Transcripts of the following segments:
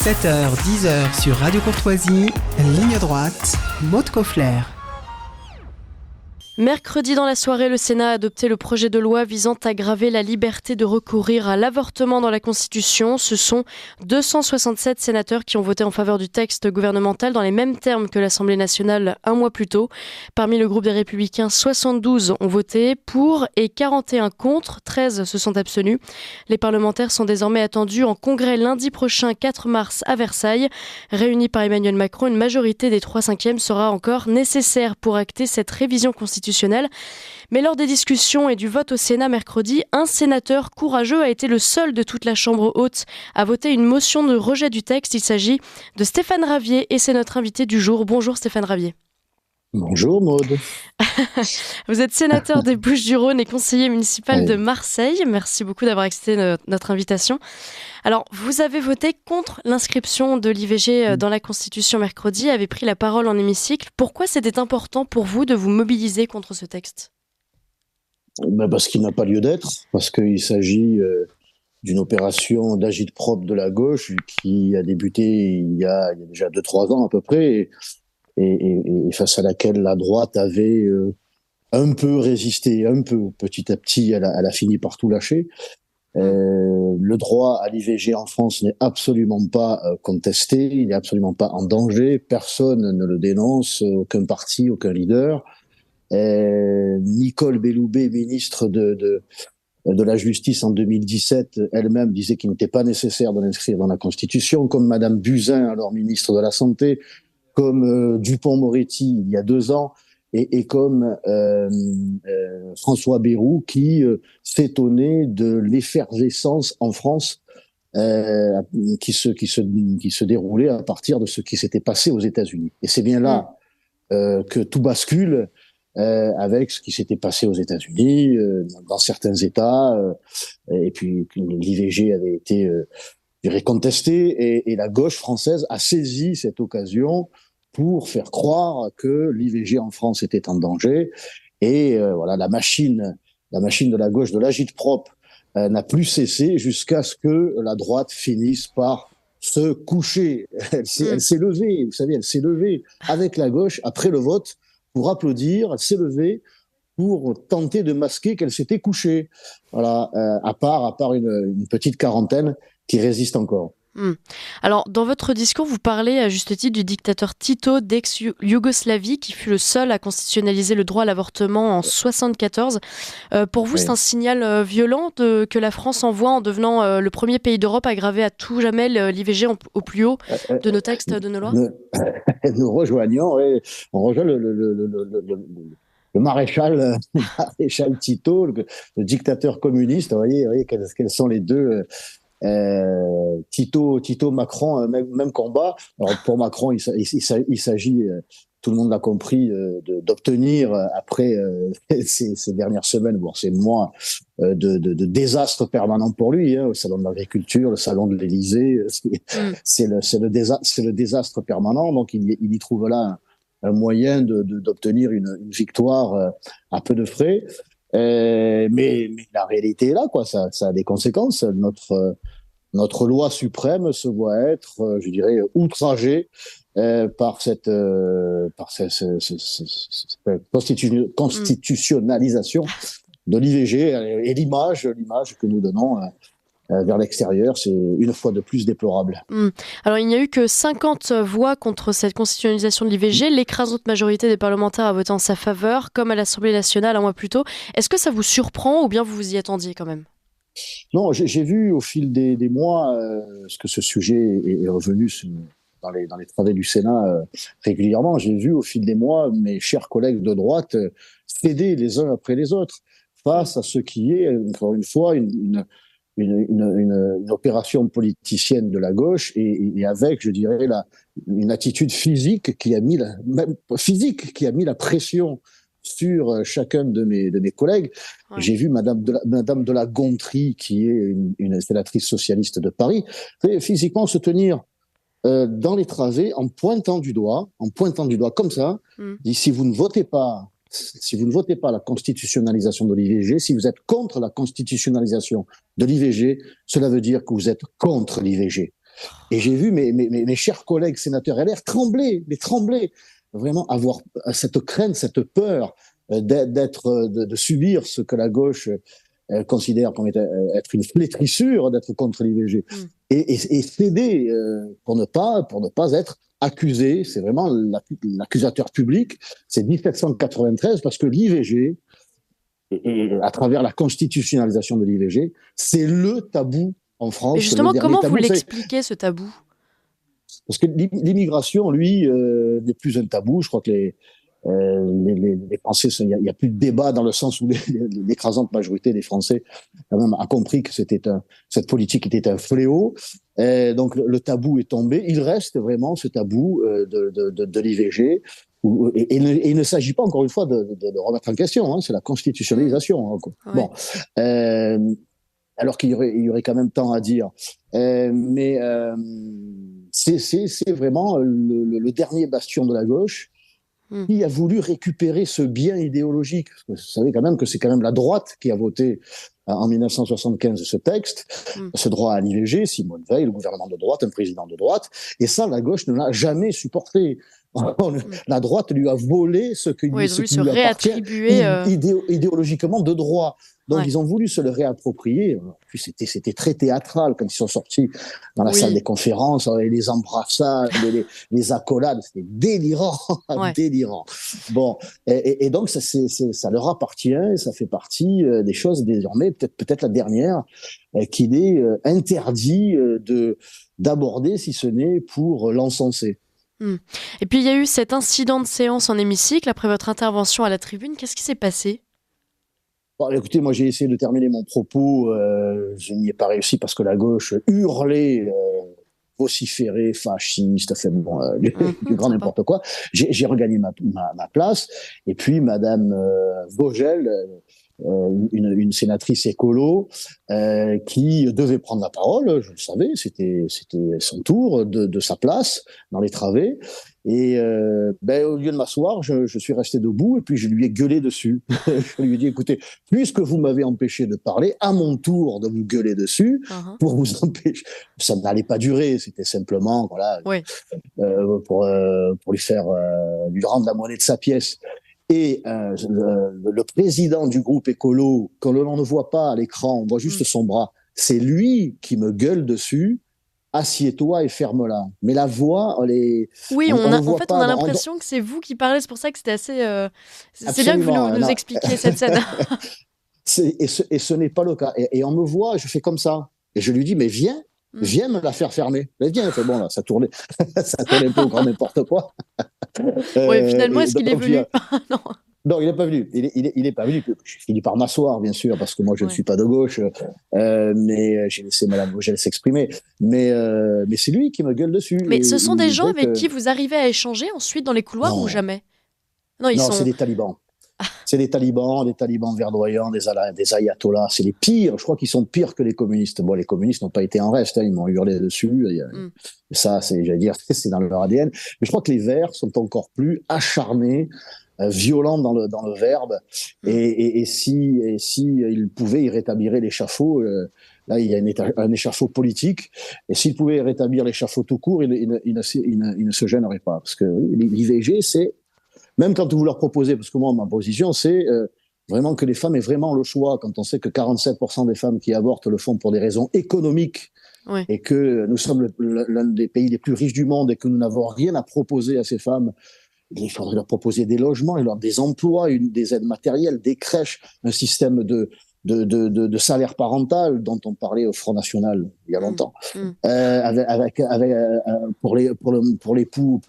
7h, 10h sur Radio Courtoisie, ligne droite, Maud Koffler. Mercredi dans la soirée, le Sénat a adopté le projet de loi visant à graver la liberté de recourir à l'avortement dans la Constitution. Ce sont 267 sénateurs qui ont voté en faveur du texte gouvernemental dans les mêmes termes que l'Assemblée nationale un mois plus tôt. Parmi le groupe des Républicains, 72 ont voté pour et 41 contre, 13 se sont abstenus. Les parlementaires sont désormais attendus en congrès lundi prochain, 4 mars, à Versailles. Réunis par Emmanuel Macron, une majorité des 3/5 sera encore nécessaire pour acter cette révision constitutionnelle. Mais lors des discussions et du vote au Sénat mercredi, un sénateur courageux a été le seul de toute la Chambre haute à voter une motion de rejet du texte. Il s'agit de Stéphane Ravier et c'est notre invité du jour. Bonjour Stéphane Ravier. Bonjour Maud. Vous êtes sénateur des Bouches-du-Rhône et conseiller municipal de Marseille. Merci beaucoup d'avoir accepté notre invitation. Alors, vous avez voté contre l'inscription de l'IVG dans la Constitution mercredi, avez pris la parole en hémicycle. Pourquoi c'était important pour vous de vous mobiliser contre ce texte ? Parce qu'il n'a pas lieu d'être, parce qu'il s'agit d'une opération d'agit-prop de la gauche qui a débuté il y a déjà 2-3 ans à peu près, et face à laquelle la droite avait un peu résisté, petit à petit, elle a fini par tout lâcher. Le droit à l'IVG en France n'est absolument pas contesté, il n'est absolument pas en danger, personne ne le dénonce, aucun parti, aucun leader. Nicole Belloubet, ministre de la Justice en 2017, elle-même disait qu'il n'était pas nécessaire de l'inscrire dans la Constitution, comme Madame Buzyn, alors ministre de la Santé, comme Dupond-Moretti il y a 2 ans, et comme François Bayrou qui s'étonnait de l'effervescence en France qui se déroulait à partir de ce qui s'était passé aux États-Unis. Et c'est bien là que tout bascule avec ce qui s'était passé aux États-Unis, dans certains États, et puis l'IVG avait été contesté, et la gauche française a saisi cette occasion pour faire croire que l'IVG en France était en danger. Et voilà, la machine de la gauche, de l'agit-prop, n'a plus cessé jusqu'à ce que la droite finisse par se coucher. Elle s'est levée, vous savez, elle s'est levée avec la gauche après le vote pour applaudir. Elle s'est levée pour tenter de masquer qu'elle s'était couchée. Voilà, à part une petite quarantaine qui résiste encore. Alors, dans votre discours, vous parlez à juste titre du dictateur Tito d'ex-Yougoslavie qui fut le seul à constitutionnaliser le droit à l'avortement en 1974. Pour vous, c'est un signal violent que la France envoie en devenant le premier pays d'Europe à graver à tout jamais l'IVG au plus haut de nos textes, de nos lois ? Nous rejoignons, on rejoint le maréchal Tito, le dictateur communiste. Vous voyez quels sont les deux... Tito, Macron, même combat. Alors pour Macron, il s'agit, tout le monde l'a compris, d'obtenir après ces dernières semaines, voire ces mois de désastre permanent pour lui, au salon de l'agriculture, le salon de l'Élysée, c'est le désastre permanent. Donc il y trouve là un moyen d'obtenir une victoire à peu de frais. Mais la réalité est là, quoi. Ça a des conséquences. Notre loi suprême se voit être, je dirais, outragée par cette constitutionnalisation de l'IVG, et l'image que nous donnons vers l'extérieur, c'est une fois de plus déplorable. Alors, il n'y a eu que 50 voix contre cette constitutionnalisation de l'IVG. L'écrasante majorité des parlementaires a voté en sa faveur, comme à l'Assemblée nationale un mois plus tôt. Est-ce que ça vous surprend ou bien vous vous y attendiez quand même ? Non, j'ai vu au fil des mois ce que ce sujet est revenu dans les travaux du Sénat régulièrement. J'ai vu au fil des mois mes chers collègues de droite céder les uns après les autres face à ce qui est, encore une fois, une opération politicienne de la gauche, et avec, je dirais, une attitude physique qui a mis la pression sur chacun de mes collègues. Ouais. J'ai vu Madame de la Gontrie, qui est une sénatrice socialiste de Paris, physiquement se tenir dans les travées en pointant du doigt comme ça, dit si vous ne votez pas la constitutionnalisation de l'IVG, si vous êtes contre la constitutionnalisation de l'IVG, cela veut dire que vous êtes contre l'IVG. Et j'ai vu mes chers collègues sénateurs LR trembler, vraiment avoir cette crainte, cette peur de subir ce que la gauche considère comme être une flétrissure, d'être contre l'IVG, et céder pour ne pas être accusé. C'est vraiment l'accusateur public. C'est 1793 parce que l'IVG, et à travers la constitutionnalisation de l'IVG, c'est le tabou en France. Et justement, comment vous l'expliquez, ce tabou ? Parce que l'immigration, lui, n'est plus un tabou. Je crois que les Français, il n'y a plus de débat dans le sens où l'écrasante majorité des Français quand même a compris que cette politique était un fléau. Et donc le tabou est tombé. Il reste vraiment ce tabou de l'IVG. Et il ne s'agit pas encore une fois de remettre en question. Hein, c'est la constitutionnalisation. Hein, ouais. Bon, alors qu'il y aurait quand même tant à dire. Mais c'est vraiment le dernier bastion de la gauche qui a voulu récupérer ce bien idéologique. Parce que vous savez quand même que c'est quand même la droite qui a voté en 1975 ce texte, ce droit à l'IVG, Simone Veil, le gouvernement de droite, un président de droite, et ça, la gauche ne l'a jamais supporté. La droite lui a volé ce qui lui appartient idéologiquement de droit. Donc ils ont voulu se le réapproprier. Puis c'était très théâtral quand ils sont sortis dans la salle des conférences, les embrassades, les accolades, c'était délirant, délirant. Bon, et donc ça leur appartient, ça fait partie des choses désormais, peut-être la dernière, qu'il est interdit d'aborder, si ce n'est pour l'encenser. Et puis il y a eu cet incident de séance en hémicycle après votre intervention à la tribune. Qu'est-ce qui s'est passé ? Bon, écoutez, moi j'ai essayé de terminer mon propos, je n'y ai pas réussi parce que la gauche hurlait, vociférait, fasciste, fait du grand n'importe quoi. J'ai regagné ma place, et puis Madame Vogel, une sénatrice écolo, qui devait prendre la parole, je le savais, c'était son tour de sa place dans les travées, et au lieu de m'asseoir, je suis resté debout et puis je lui ai gueulé dessus. Je lui ai dit, écoutez, puisque vous m'avez empêché de parler, à mon tour de vous gueuler dessus pour vous empêcher. Ça n'allait pas durer, c'était simplement pour lui rendre la monnaie de sa pièce. Et le président du groupe écolo, que l'on ne voit pas à l'écran, on voit juste son bras, c'est lui qui me gueule dessus. Assieds-toi et ferme-la. Mais la voix, elle est... Oui, on a l'impression que c'est vous qui parlez, c'est pour ça que c'était assez... C'est bien que vous nous expliquiez cette scène. Et ce n'est pas le cas. Et on me voit, je fais comme ça. Et je lui dis, mais viens me la faire fermer. Mais viens, fait bon, là, ça tournait un peu au grand n'importe quoi. Oui, finalement, est-ce qu'il est venu ? Non, il n'est pas venu. Il est pas venu. Je finis par m'asseoir, bien sûr, parce que moi, je ne suis pas de gauche. Mais j'ai laissé Madame Vogel s'exprimer. Mais c'est lui qui me gueule dessus. Mais ce sont des gens avec qui vous arrivez à échanger ensuite dans les couloirs ou jamais ? Non, c'est des talibans. C'est des talibans verdoyants, des ayatollahs. C'est les pires. Je crois qu'ils sont pires que les communistes. Bon, les communistes n'ont pas été en reste. Hein, ils m'ont hurlé dessus. Ça, c'est dans leur ADN. Mais je crois que les Verts sont encore plus acharnés, violents dans le verbe. Et si ils pouvaient, ils rétabliraient l'échafaud. Là, il y a un échafaud politique. Et s'ils pouvaient rétablir l'échafaud tout court, ils ne se gêneraient pas. Parce que l'IVG, c'est... Même quand vous leur proposez, parce que moi, ma position, c'est vraiment que les femmes aient vraiment le choix, quand on sait que 47% des femmes qui avortent le font pour des raisons économiques, et que nous sommes l'un des pays les plus riches du monde et que nous n'avons rien à proposer à ces femmes. Il faudrait leur proposer des logements, des emplois, des aides matérielles, des crèches, un système de salaire parental dont on parlait au Front National il y a longtemps, pour l'époux,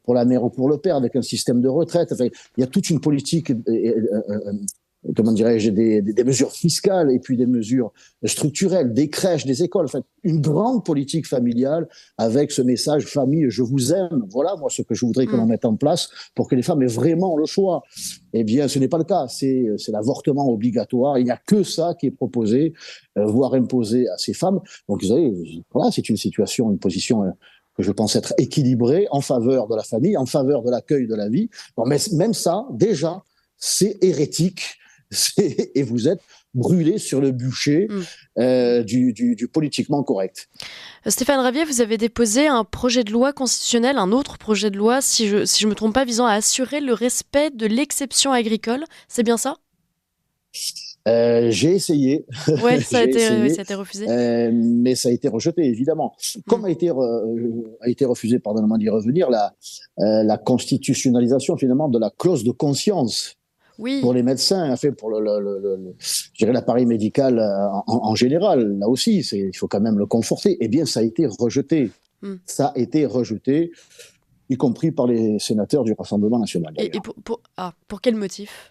pour la mère ou pour le père, avec un système de retraite. Enfin, il y a toute une politique, comment dirais-je, des mesures fiscales et puis des mesures structurelles, des crèches, des écoles. Enfin, une grande politique familiale avec ce message famille, je vous aime. Voilà, moi, ce que je voudrais que l'on mette en place pour que les femmes aient vraiment le choix. Eh bien, ce n'est pas le cas. C'est l'avortement obligatoire. Il n'y a que ça qui est proposé, voire imposé à ces femmes. Donc, vous savez, voilà, c'est une position que je pense être équilibrée en faveur de la famille, en faveur de l'accueil de la vie. Bon, mais même ça, déjà, c'est hérétique. Et vous êtes brûlés sur le bûcher du politiquement correct. Stéphane Ravier, vous avez déposé un projet de loi constitutionnel, un autre projet de loi, si je me trompe pas, visant à assurer le respect de l'exception agricole. C'est bien ça ? J'ai essayé. Ouais, ça a été refusé. Mais ça a été rejeté, évidemment. Comme a été refusé, pardonnez-moi d'y revenir, la constitutionnalisation, finalement, de la clause de conscience. Oui. Pour les médecins, enfin pour je dirais l'appareil médical en général, là aussi, il faut quand même le conforter. Eh bien, ça a été rejeté. Ça a été rejeté, y compris par les sénateurs du Rassemblement national. Et pour quel motif ?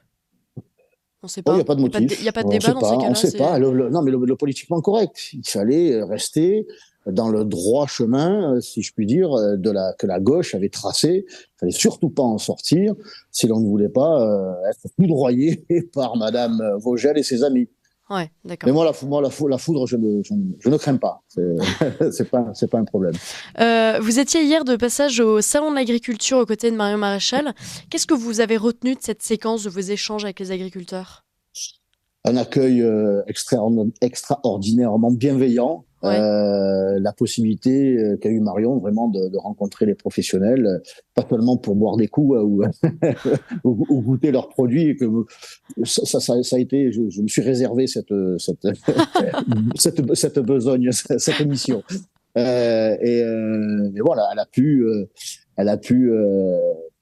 On ne sait pas. Il n'y a pas de motif. Il n'y a pas de débat dans ces cas-là. On ne sait pas. Non, mais le politiquement correct. Il fallait rester dans le droit chemin, si je puis dire, que la gauche avait tracé. Il fallait surtout pas en sortir si l'on ne voulait pas être foudroyé par Madame Vogel et ses amis. Ouais, d'accord. Mais moi, la foudre, je ne crains pas. C'est pas un problème. Vous étiez hier de passage au Salon de l'Agriculture aux côtés de Marion Maréchal. Qu'est-ce que vous avez retenu de cette séquence de vos échanges avec les agriculteurs ? Un accueil extraordinairement bienveillant. Ouais. La possibilité qu'a eu Marion vraiment de rencontrer les professionnels, pas seulement pour boire des coups ou goûter leurs produits. Et que ça a été, je me suis réservé cette besogne, cette mission. Et voilà, elle a pu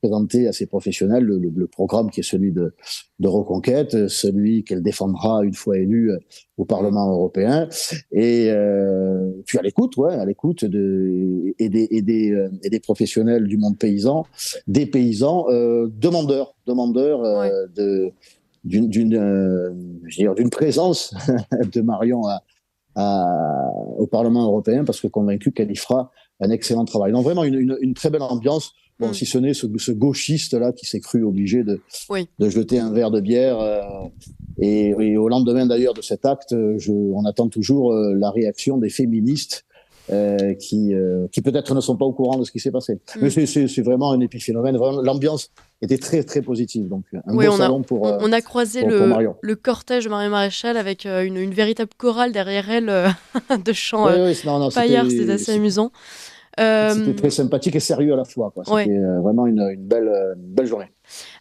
présenter à ses professionnels le programme qui est celui de Reconquête, celui qu'elle défendra une fois élue au Parlement européen, et puis à l'écoute des professionnels du monde paysan, des paysans demandeurs d'une présence de Marion au Parlement européen, parce que convaincu qu'elle y fera un excellent travail. Donc vraiment une très belle ambiance. Bon, si ce n'est ce gauchiste-là qui s'est cru obligé de jeter un verre de bière. Et au lendemain d'ailleurs de cet acte, on attend toujours la réaction des féministes qui peut-être ne sont pas au courant de ce qui s'est passé. Mais c'est vraiment un épiphénomène. Vraiment, l'ambiance était très très positive. Donc un beau salon pour on a croisé le cortège de Marion Maréchal avec une véritable chorale derrière elle de chants paillards. C'était assez amusant. C'était très sympathique et sérieux à la fois, quoi. C'était vraiment une belle journée.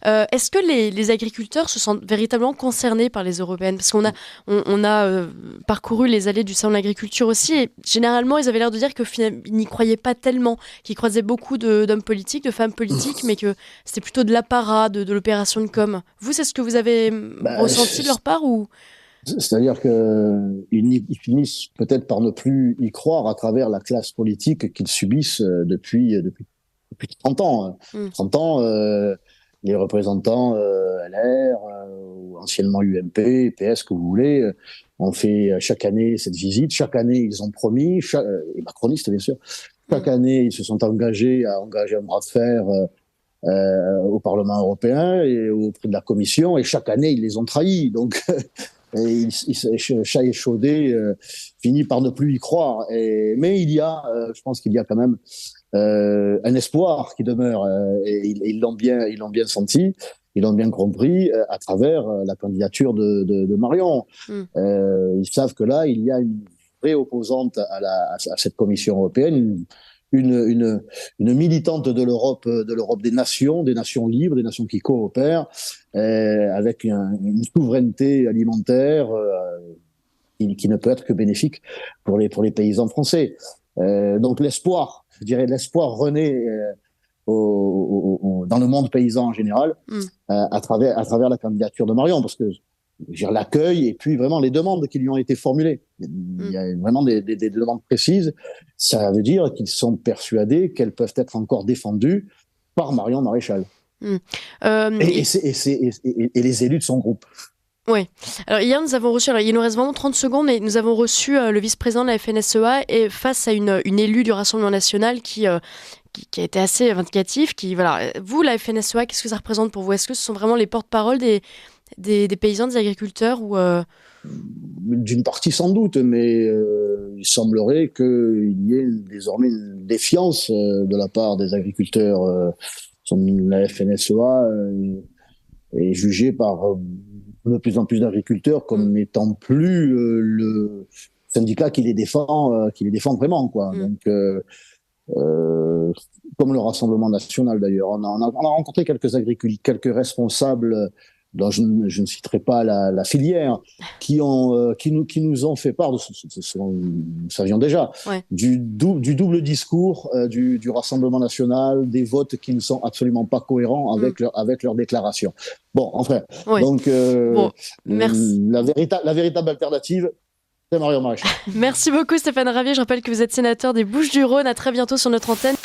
Est-ce que les agriculteurs se sentent véritablement concernés par les européennes ? Parce qu'on a parcouru les allées du salon de l'agriculture aussi, et généralement ils avaient l'air de dire qu'ils n'y croyaient pas tellement, qu'ils croisaient beaucoup d'hommes politiques, de femmes politiques, mais que c'était plutôt de l'apparat, de l'opération de com. Vous, c'est ce que vous avez ressenti de leur part ou... C'est-à-dire qu'ils finissent peut-être par ne plus y croire à travers la classe politique qu'ils subissent depuis 30 ans. 30 ans, les représentants LR, ou anciennement UMP, PS, que vous voulez, ont fait chaque année cette visite. Chaque année, ils ont promis, les macronistes bien sûr, chaque année, ils se sont engagés à engager un bras de fer au Parlement européen et auprès de la Commission, et chaque année, ils les ont trahis. Donc... Et chat échaudé finit par ne plus y croire. Mais je pense qu'il y a quand même un espoir qui demeure. Et ils l'ont bien senti, ils l'ont bien compris à travers la candidature de Marion. Ils savent que là, il y a une vraie opposante à cette Commission européenne, une militante de l'Europe des nations libres, des nations qui coopèrent, avec une souveraineté alimentaire qui ne peut être que bénéfique pour les paysans français. Donc l'espoir renaît dans le monde paysan en général, à travers la candidature de Marion, parce que l'accueil et puis vraiment les demandes qui lui ont été formulées. Il y a vraiment des demandes précises. Ça veut dire qu'ils sont persuadés qu'elles peuvent être encore défendues par Marion Maréchal. Et les élus de son groupe. Oui. Alors hier, nous avons reçu, il nous reste vraiment 30 secondes, mais nous avons reçu le vice-président de la FNSEA et face à une élue du Rassemblement national qui a été assez vindicatif. Vous, la FNSEA, qu'est-ce que ça représente pour vous ? Est-ce que ce sont vraiment les porte-parole des paysans, des agriculteurs ou D'une partie sans doute, mais il semblerait qu'il y ait désormais une défiance de la part des agriculteurs. La FNSEA est jugée par de plus en plus d'agriculteurs comme n'étant plus le syndicat qui les défend vraiment, quoi. Donc, comme le Rassemblement national d'ailleurs, on a rencontré quelques responsables dont je ne citerai pas la filière, qui nous ont fait part nous savions déjà, du double discours du Rassemblement national, des votes qui ne sont absolument pas cohérents avec leurs déclarations. Bon, enfin, donc merci. la véritable alternative, c'est Marion Maréchal. Merci beaucoup Stéphane Ravier. Je rappelle que vous êtes sénateur des Bouches-du-Rhône. À très bientôt sur notre antenne.